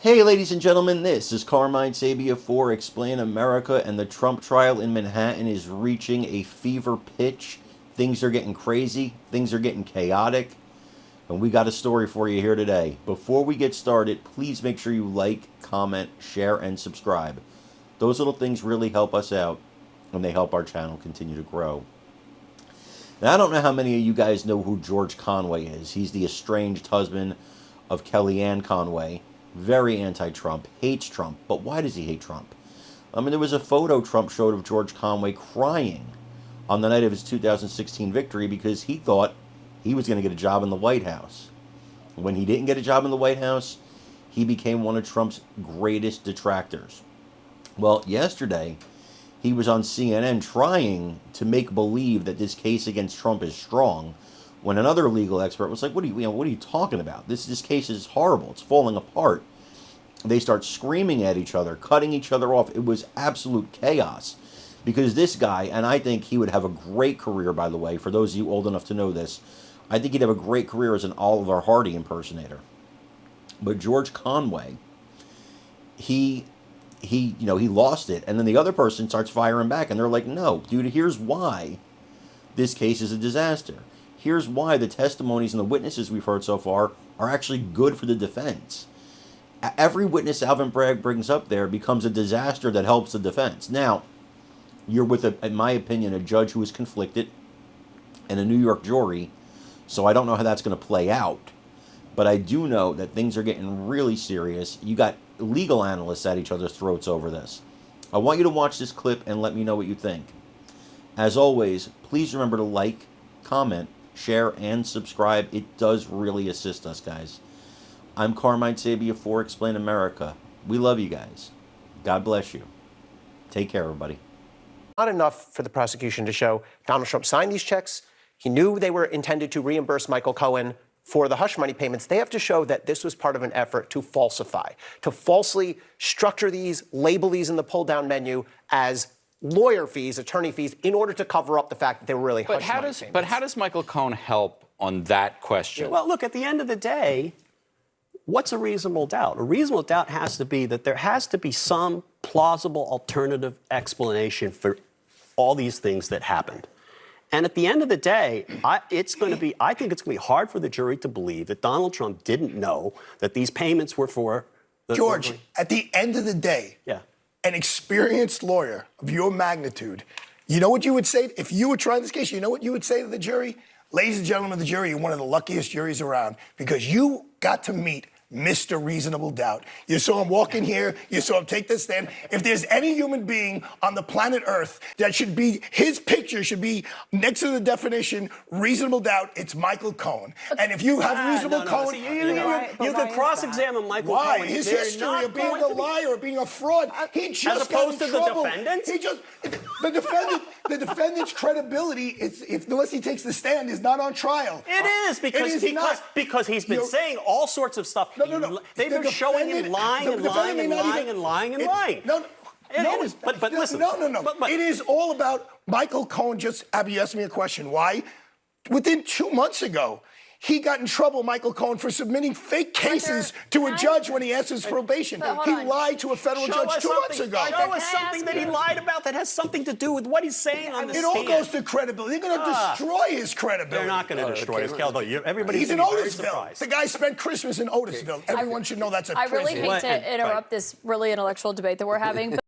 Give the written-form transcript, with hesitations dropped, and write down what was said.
Hey, ladies and gentlemen, this is Carmine Sabia for Explain America, and the Trump trial in Manhattan is reaching a fever pitch. Things are getting crazy, things are getting chaotic, and we got a story for you here today. Before we get started, please make sure you like, comment, share, and subscribe. Those little things really help us out, and they help our channel continue to grow. Now, I don't know how many of you guys know who George Conway is. He's the estranged husband of Kellyanne Conway. Very anti-Trump, hates Trump. But why does he hate Trump? I mean, there was a photo Trump showed of George Conway crying on the night of his 2016 victory because he thought he was going to get a job in the White House. When he didn't get a job in the White House, he became one of Trump's greatest detractors. Well, yesterday, he was on CNN trying to make believe that this case against Trump is strong, when another legal expert was like, what are you talking about? This case is horrible. It's falling apart. They start screaming at each other, cutting each other off. It was absolute chaos because this guy, and I think he would have a great career, by the way, for those of you old enough to know this, I think he'd have a great career as an Oliver Hardy impersonator. But George Conway, he lost it. And then the other person starts firing back, and they're like, no, dude, here's why this case is a disaster. Here's why the testimonies and the witnesses we've heard so far are actually good for the defense. Every witness Alvin Bragg brings up there becomes a disaster that helps the defense. Now, you're with, in my opinion, a judge who is conflicted and a New York jury, so I don't know how that's going to play out. But I do know that things are getting really serious. You got legal analysts at each other's throats over this. I want you to watch this clip and let me know what you think. As always, please remember to like, comment, share, and subscribe. It does really assist us, guys. I'm Carmine Sabia for Explain America. We love you guys. God bless you. Take care, everybody. Not enough for the prosecution to show Donald Trump signed these checks. He knew they were intended to reimburse Michael Cohen for the hush money payments. They have to show that this was part of an effort to falsify, to falsely structure these, label these in the pull-down menu as lawyer fees, attorney fees, in order to cover up the fact that they were really hush money payments. But how does Michael Cohen help on that question? Well, look, at the end of the day, what's a reasonable doubt? A reasonable doubt has to be that there has to be some plausible alternative explanation for all these things that happened. And at the end of the day, I think it's going to be hard for the jury to believe that Donald Trump didn't know that these payments were for George, at the end of the day, an experienced lawyer of your magnitude, you know what you would say? If you were trying this case, you know what you would say to the jury? Ladies and gentlemen of the jury, you're one of the luckiest juries around because you got to meet Mr. Reasonable Doubt. You saw him walk in here. You saw him take this stand. If there's any human being on the planet Earth that should be, his picture should be next to the definition, reasonable doubt, it's Michael Cohen. And if you have reasonable Cohen... You could cross-examine Michael Cohen. Why? His history of being a liar, being a fraud. He just as opposed got in to trouble. the defendant? He just... The defendant's credibility, unless he takes the stand, is not on trial. It is because he's been saying all sorts of stuff. No. They've been showing him lying and lying and lying and lying and lying. But listen. No. It is all about Michael Cohen. Abby, you asked me a question. Why? Within 2 months ago, he got in trouble, Michael Cohen, for submitting fake cases to a judge when he asked his probation. He lied to a federal judge 2 months ago. Show us something that he lied about that has something to do with what he's saying on the stand. It all goes to credibility. They're going to destroy his credibility. They're not going to destroy his credibility. Everybody's in Otisville. The guy spent Christmas in Otisville. Everyone should know that's a prison. I really hate to interrupt this really intellectual debate that we're having.